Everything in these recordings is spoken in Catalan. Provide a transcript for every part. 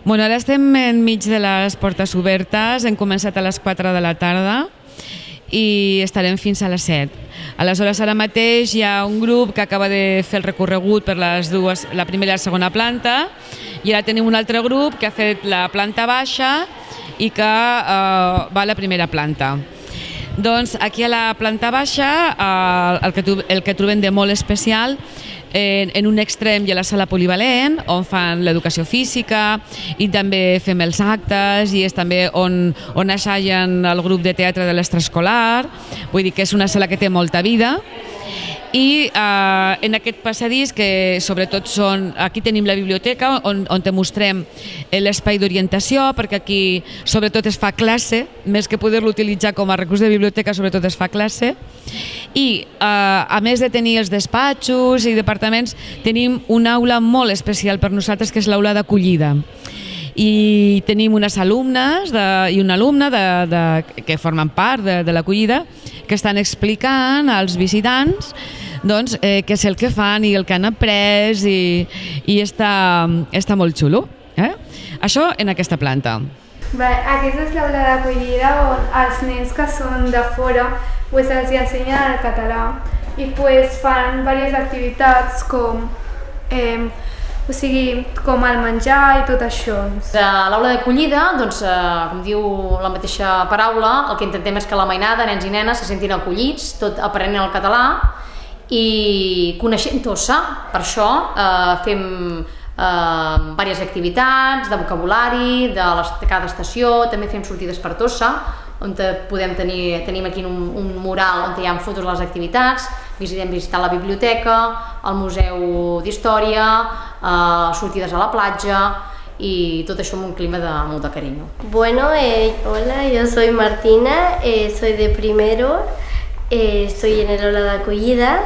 Bueno, ara estem enmig de les portes obertes, hem començat a les 4 de la tarda i estarem fins a les 7. Aleshores, ara mateix hi ha un grup que acaba de fer el recorregut per la primera i la segona planta i ara tenim un altre grup que ha fet la planta baixa i que va a la primera planta. Doncs aquí a la planta baixa el que trobem de molt especial, en un extrem hi ha la sala polivalent on fan l'educació física i també fem els actes i és també on assagen el grup de teatre de l'extraescolar, vull dir que és una sala que té molta vida. I en aquest passadís, que sobretot aquí tenim la biblioteca on te mostrem l'espai d'orientació, perquè aquí sobretot es fa classe, més que poder-lo utilitzar com a recurs de biblioteca, sobretot es fa classe. I a més de tenir els despatxos i departaments, tenim una aula molt especial per nosaltres, que és l'aula d'acollida. I tenim unes alumnes i un alumne que formen part de l'acollida que estan explicant als visitants què és el que fan i el que han après i està molt xulo. Això en aquesta planta. Bé, aquesta és l'aula d'acollida on els nens que són de fora els ensenyen el català i fan diverses activitats com com el menjar i tot això. A l'aula d'acollida, com diu la mateixa paraula, el que intentem és que la mainada, nens i nenes, se sentin acollits, tot aprenent el català i coneixent Tossa. Per això fem diverses activitats de vocabulari, de cada estació, també fem sortides per Tossa, on tenim aquí un mural on hi ha fotos de les activitats, visitar la biblioteca, el museu d'història, sortides a la platja y todo eso en un clima de mucho cariño. Bueno, hola, yo soy Martina, soy de primero, estoy en el aula de acogida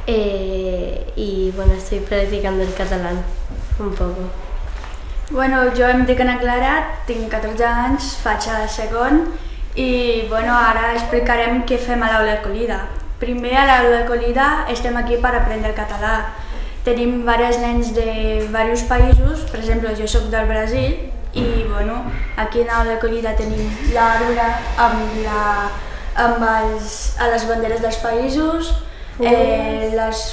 y bueno, estoy practicando el catalán un poco. Bueno, jo em dic Ana Clara, tinc 14 anys, faig a segon i bueno, ara explicarem què fem a l'aula d'acollida. Primer, a l'aula d'acollida estem aquí per aprendre el català. Tenim diversos nens de diversos països, per exemple, jo soc del Brasil i bueno, aquí a l'aula d'acollida tenim l'arbre amb les banderes dels països, les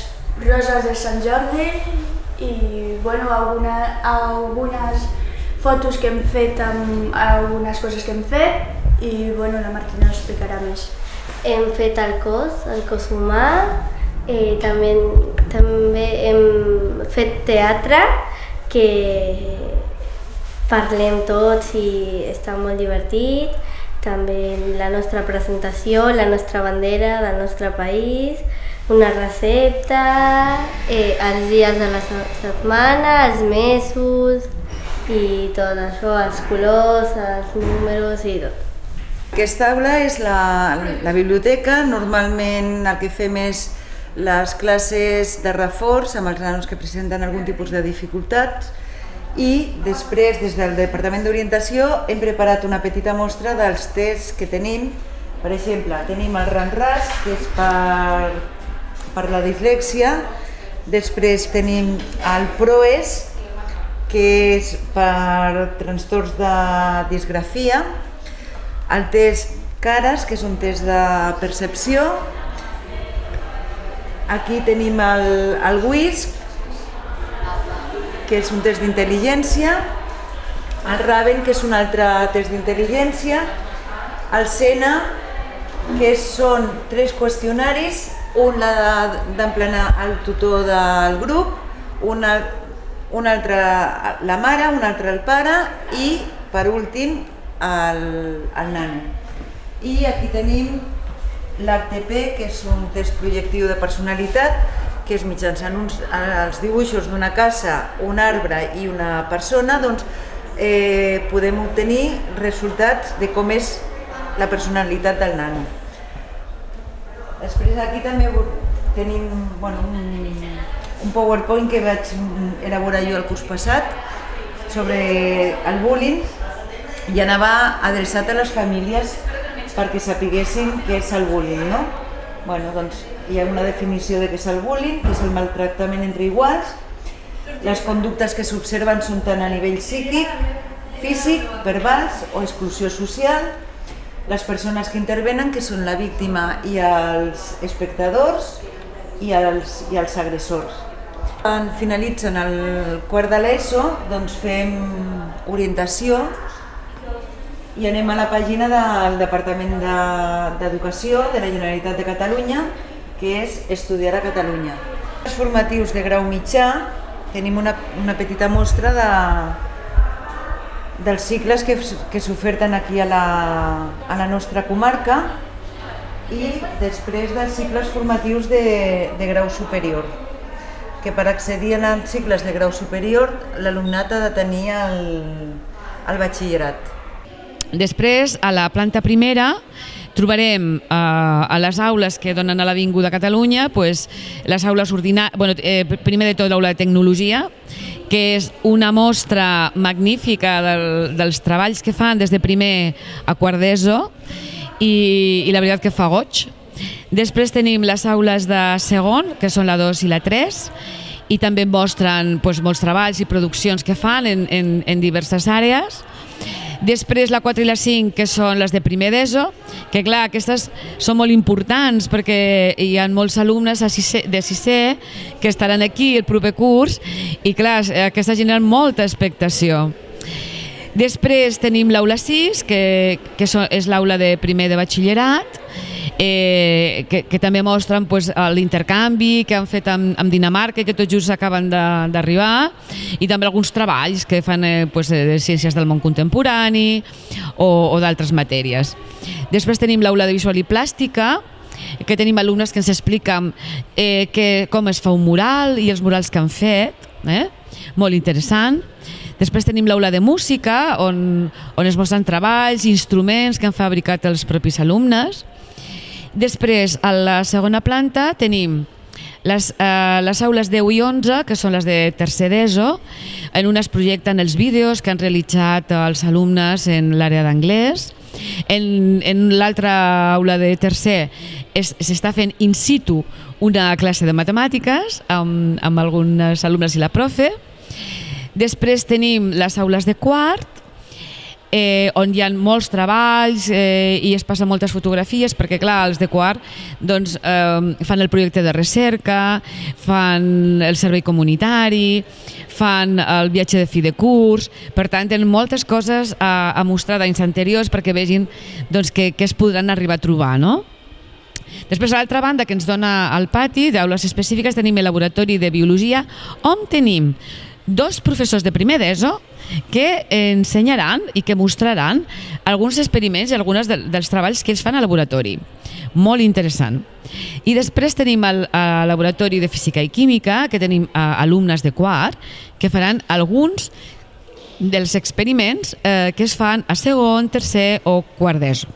roses de Sant Jordi i bueno, algunes fotos que hem fet amb algunes coses que hem fet i bueno, la Martina ho explicarà més. Hem fet el cos humà, també hem fet teatre que parlem tots i està molt divertit, també la nostra presentació, la nostra bandera del nostre país, una recepta, els dies de la setmana, els mesos i tot això, els colors, els números i tot. Aquesta aula és la biblioteca. Normalment el que fem és les classes de reforç amb els nanos que presenten algun tipus de dificultats i després, des del Departament d'Orientació, hem preparat una petita mostra dels tests que tenim. Per exemple, tenim el RANRAS, que és per la dislèxia, després tenim el PROES, que és per trastorns de disgrafia, el test CARAS, que és un test de percepció, aquí tenim el WISC, que és un test d'intel·ligència, el RAVEN, que és un altre test d'intel·ligència, el SENA, que són 3 qüestionaris, un l'ha d'emplenar el tutor del grup, un altre la mare, un altre el pare i, per últim, el nano. I aquí tenim l'HTP, que és un test projectiu de personalitat, que és mitjançant els dibuixos d'una casa, un arbre i una persona, doncs podem obtenir resultats de com és la personalitat del nano. Després aquí també tenim un PowerPoint que vaig elaborar jo el curs passat sobre el bullying i anava adreçat a les famílies perquè sapiguessin què és el bullying, no? Bueno, doncs hi ha una definició de què és el bullying, que és el maltractament entre iguals, Les conductes que s'observen són tant a nivell psíquic, físic, verbals o exclusió social. Les persones que intervenen, que són la víctima i els espectadors i els agressors. Quan finalitzen el quart de l'ESO, doncs fem orientació i anem a la pàgina del Departament d'Educació de la Generalitat de Catalunya, que és Estudiar a Catalunya. Els formatius de grau mitjà tenim una petita mostra dels cicles que s'oferten aquí a la nostra comarca i després dels cicles formatius de grau superior, que per accedir als cicles de grau superior l'alumnat ha de tenir el batxillerat. Després, a la planta primera, trobarem a les aules que donen a l'Avinguda Catalunya les aules ordinàries, primer de tot l'aula de tecnologia, que és una mostra magnífica dels treballs que fan des de primer a quart d'ESO i la veritat que fa goig. Després tenim les aules de segon, que són la 2 i la 3, i també mostren molts treballs i produccions que fan en diverses àrees. Després la 4 i la 5, que són les de primer d'ESO, que clar, aquestes són molt importants perquè hi ha molts alumnes de sisè que estaran aquí el proper curs i clar, aquestes generen molta expectació. Després tenim l'aula 6, que és l'aula de primer de batxillerat, que també mostren l'intercanvi que han fet amb Dinamarca i que tot just acaben d'arribar, i també alguns treballs que fan de ciències del món contemporani o d'altres matèries. Després tenim l'aula de visual i plàstica, que tenim alumnes que ens expliquen com es fa un mural i els murals que han fet, molt interessant. Després tenim l'aula de música, on es mostren treballs i instruments que han fabricat els propis alumnes. Després, a la segona planta, tenim les aules 10 i 11, que són les de tercer d'ESO, en on es projecten els vídeos que han realitzat els alumnes en l'àrea d'anglès. En l'altra aula de tercer s'està fent in situ una classe de matemàtiques amb alguns alumnes i la profe. Després tenim les aules de quart, on hi ha molts treballs i es passen moltes fotografies, perquè clar, els de quart fan el projecte de recerca, fan el servei comunitari, fan el viatge de fi de curs, per tant tenen moltes coses a mostrar d'anys anteriors perquè vegin què es podran arribar a trobar, no? Després, a l'altra banda, que ens dona al pati d'aules específiques, tenim el laboratori de biologia, on tenim 2 professors de primer d'ESO que ensenyaran i que mostraran alguns experiments i alguns dels treballs que ells fan al laboratori. Molt interessant. I després tenim el laboratori de física i química, que tenim alumnes de quart, que faran alguns dels experiments que es fan a segon, tercer o quart d'ESO.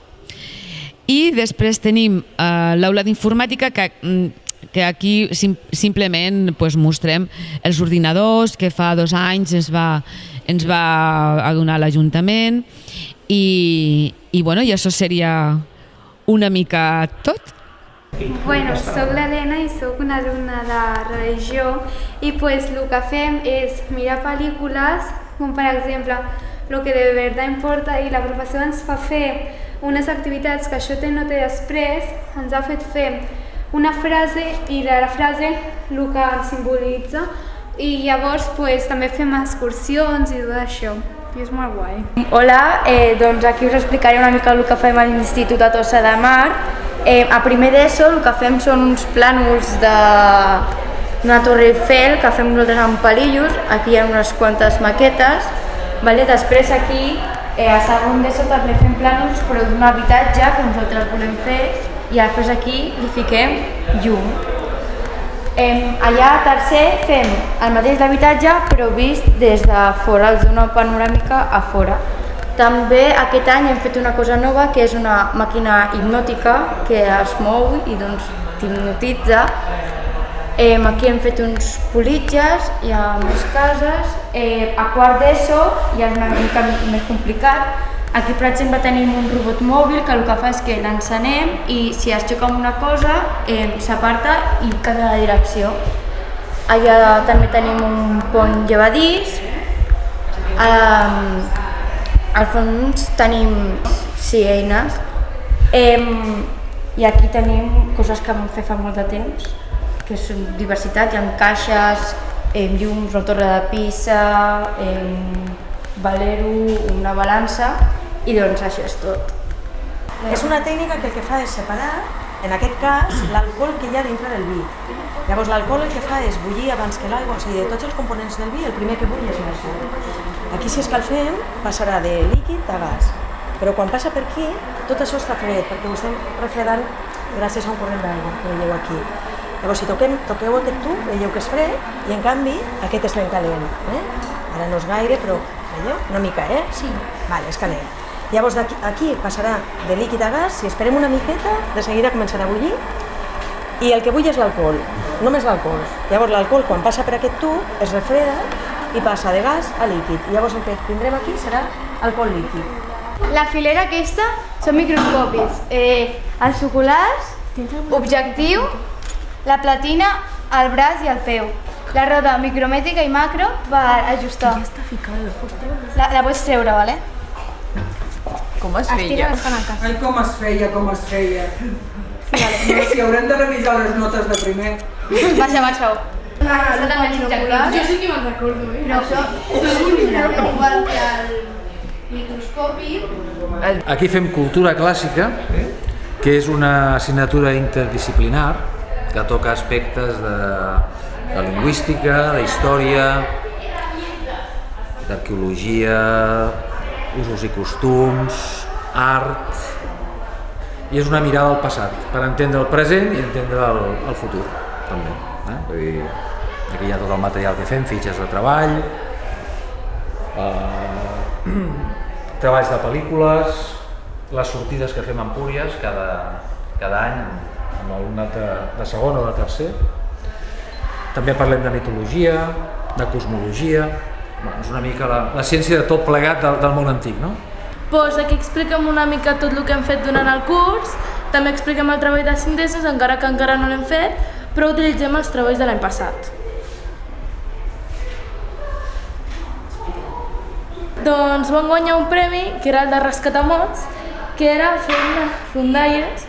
I després tenim l'aula d'informàtica, que aquí simplement mostrem els ordinadors que fa 2 anys ens va donar l'Ajuntament i això seria una mica tot. Bueno, soc l'Helena i soc una alumna de religió i el que fem és mirar pel·lícules, com per exemple el que de veritat importa, i la professora ens fa fer unes activitats que això no té després, ens ha fet fer una frase i la frase el que simbolitza, i llavors també fem excursions i tot això, i és molt guai. Hola, doncs aquí us explicaré una mica el que fem a l'Institut de Tossa de Mar. A primer d'ESO el que fem són uns plànols d'una Torre Eiffel que fem nosaltres amb palillos, aquí hi ha unes quantes maquetes. Després aquí, a segon d'ESO també fem plànols però d'un habitatge que nosaltres volem fer, i després aquí li fiquem llum. Allà a tercer fem el mateix d'habitatge però vist des de fora, els d'una panoràmica a fora. També aquest any hem fet una cosa nova, que és una màquina hipnòtica que es mou i t'hipnotitza. Aquí hem fet uns politges, hi ha més cases. A quart d'ESO ja és una mica més complicat. Aquí, per exemple, tenim un robot mòbil que el que fa és que l'encenem i si es xoca amb una cosa s'aparta i canvia de direcció. Allà també tenim un pont llevadís. Al fons tenim eines. I aquí tenim coses que vam fer fa molt de temps, que són diversitat, hi ha caixes, llums, una torre de Pisa, valero, una balança, i doncs això és tot. És una tècnica que el que fa és separar, en aquest cas, l'alcohol que hi ha dintre del vi. Llavors l'alcohol el que fa és bullir abans que l'aigua, o sigui, de tots els components del vi, el primer que bull és l'alcohol. Aquí si escalfem passarà de líquid a gas, però quan passa per aquí tot això està fred, perquè ho estem refredant gràcies a un corrent d'aigua que veieu aquí. Llavors si toqueu aquest tub, veieu que és fred i en canvi aquest és ben calent. Ara no és gaire, però veieu? Una mica, Sí. Vale, és calent. Llavors aquí passarà de líquid a gas, si esperem una miqueta, de seguida començarà a bullir i el que bull és l'alcohol, només l'alcohol. Llavors l'alcohol quan passa per aquest tub es refreda i passa de gas a líquid. Llavors el que tindrem aquí serà alcohol líquid. La filera aquesta són microscopis, els oculars, objectiu, la platina, el braç i el peu. La roda micromètrica i macro per ajustar. La pots treure, vale? Com es feia? Ai, com es feia. Si haurem de revisar les notes de primer. Baixeu. Jo sí que me'n recordo, Però això és igual que el microscopi. Aquí fem cultura clàssica, que és una assignatura interdisciplinar que toca aspectes de lingüística, d'història, d'arqueologia, usos i costums, art, i és una mirada al passat per entendre el present i entendre el futur també. Vull dir, aquí hi ha tot el material que fem, fitxes de treball, treballs de pel·lícules, les sortides que fem a Empúries cada any amb alumnat de segon o de tercer. També parlem de mitologia, de cosmologia, és una mica la ciència de tot plegat del món antic, no? Doncs aquí expliquem una mica tot el que hem fet durant el curs, també expliquem el treball de síntesis, encara que encara no l'hem fet, però utilitzem els treballs de l'any passat. Doncs vam guanyar un premi, que era el de rescatamots, que era fent rondalles,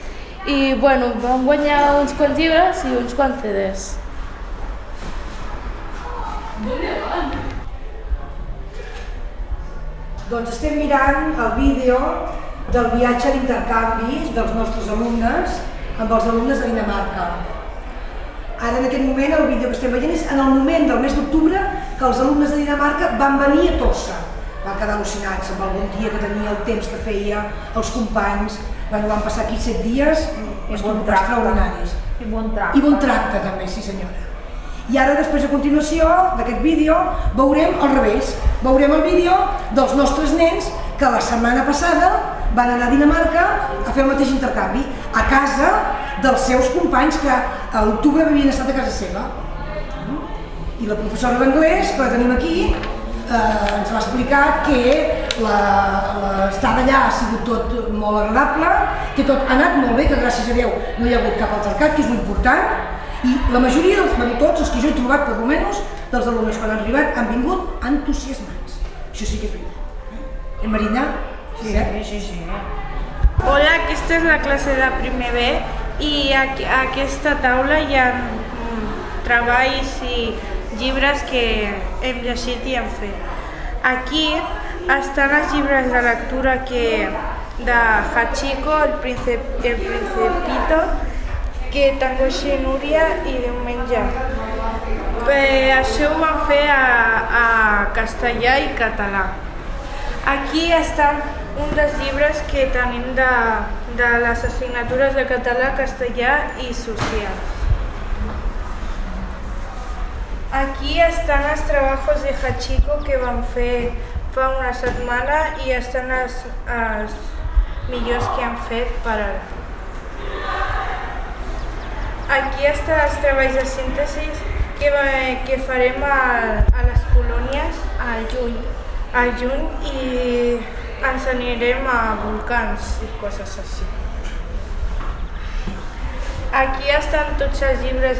i bueno, vam guanyar uns quants llibres i uns quants CDs. Doncs estem mirant el vídeo del viatge d'intercanvi dels nostres alumnes amb els alumnes de Dinamarca. Ara en aquest moment el vídeo que estem veient és en el moment del mes d'octubre que els alumnes de Dinamarca van venir a Tossa. Van quedar al·lucinats amb el bon dia que tenia, el temps que feia, els companys. Van passar aquí 7 dies extraordinaris. I bon tracte. I bon tracte també, sí senyora. I ara després a continuació d'aquest vídeo veurem al revés. Veurem el vídeo dels nostres nens que la setmana passada van anar a Dinamarca a fer el mateix intercanvi a casa dels seus companys que a l'octubre havien estat a casa seva. I la professora d'anglès, que la tenim aquí, ens va explicar que l'estada allà ha sigut tot molt agradable, que tot ha anat molt bé, que gràcies a Déu no hi ha hagut cap altercat, que és molt important, i la majoria dels tots, els que jo he trobat per almenys, dels alumnes quan han arribat, han vingut entusiasmats. Això sí que és veritat. Marina? Sí. Hola, aquesta és la classe de primer B i a aquesta taula hi ha treballs i llibres que hem llegit i hem fet. Aquí estan els llibres de lectura de Hachiko, el Principito, que Tangoshi Núria i Diumenge. Això ho vam fer a castellà i català. Aquí estan un dels llibres que tenim de les assignatures de català, castellà i social. Aquí estan els treballs de Hachiko que vam fer fa una setmana i estan els millors que han fet per ara. Aquí estan els treballs de síntesi que farem a les colònies al juny i ens anirem a volcans i coses així. Aquí estan tots els llibres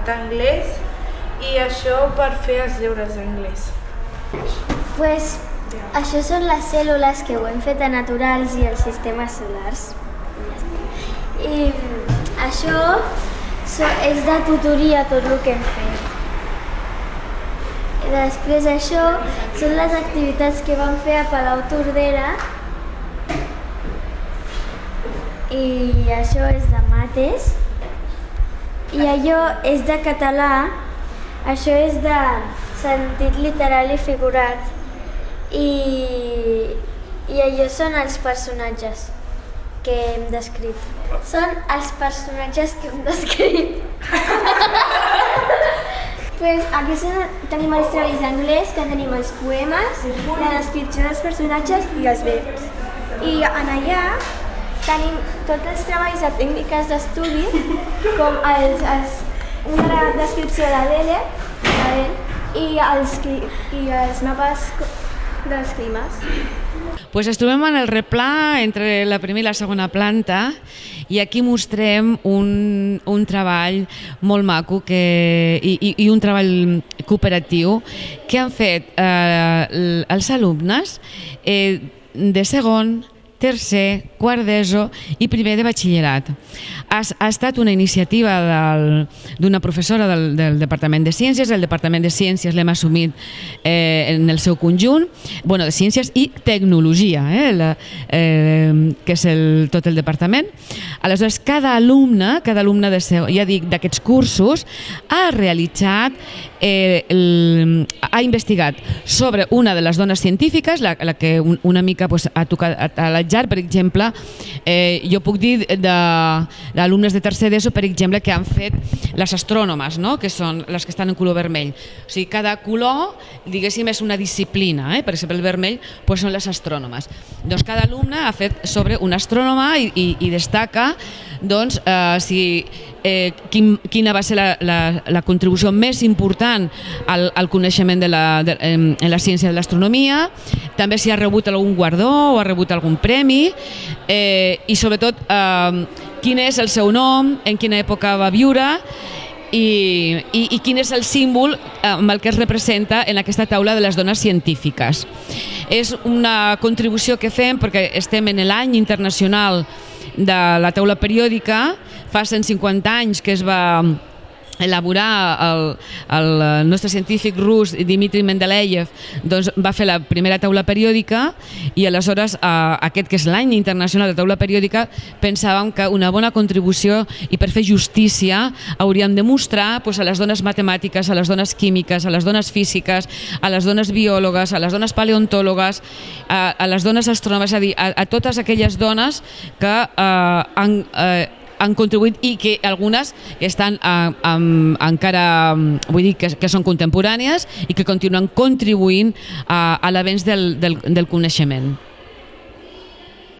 d'anglès I això per fer els llibres d'anglès. Pues, això són les cèl·lules que ho hem fet a naturals i els sistemes solars. I això és de tutoria tot el que hem fet. I després això són les activitats que vam fer a Palau Tordera. I això és de mates. I allò és de català. Això és de sentit literal i figurat. I allò són els personatges que hem descrit. Són els personatges que hem descrit. Pues aquí tenim els treballs d'anglès, que tenim els poemes, la descripció dels personatges i els verbs. I en allà tenim tots els treballs de tècniques d'estudi, com una descripció de l'ELE i els mapes dels climes. Pues ens trobem en el replà entre la primera i la segona planta i aquí mostrem un treball molt maco i un treball cooperatiu que han fet els alumnes de segon, tercer, quart d'ESO i primer de batxillerat. Ha estat una iniciativa d'una professora del Departament de Ciències. El Departament de Ciències l'hem assumit en el seu conjunt, de Ciències i Tecnologia, que és tot el departament. Aleshores, cada alumne d'aquests cursos ha realitzat, ha investigat sobre una de les dones científiques, la que una mica ha tocat a l'atzar. Per exemple, jo puc dir d'alumnes de tercer d'ESO, per exemple, que han fet les astrònomes, que són les que estan en color vermell. O sigui, cada color, diguéssim, és una disciplina. Per exemple, el vermell són les astrònomes. Doncs cada alumne ha fet sobre una astrònoma i destaca quina va ser la contribució més important al coneixement en la ciència de l'astronomia, també si ha rebut algun guardó o ha rebut algun premi i sobretot quin és el seu nom, en quina època va viure i quin és el símbol amb el que es representa en aquesta taula de les dones científiques. És una contribució que fem perquè estem en l'any internacional de la taula periòdica. Fa 150 anys que es va elaborar el nostre científic rus Dmitri Mendeleev, va fer la primera taula periòdica i aleshores aquest que és l'any internacional de taula periòdica pensàvem que una bona contribució i per fer justícia hauríem de mostrar a les dones matemàtiques, a les dones químiques, a les dones físiques, a les dones biòlogues, a les dones paleontòlogues, a les dones astrònomes, és a dir, a totes aquelles dones que han contribuït i que algunes estan encara, vull dir, que són contemporànies i que continuen contribuint a l'avenç del coneixement.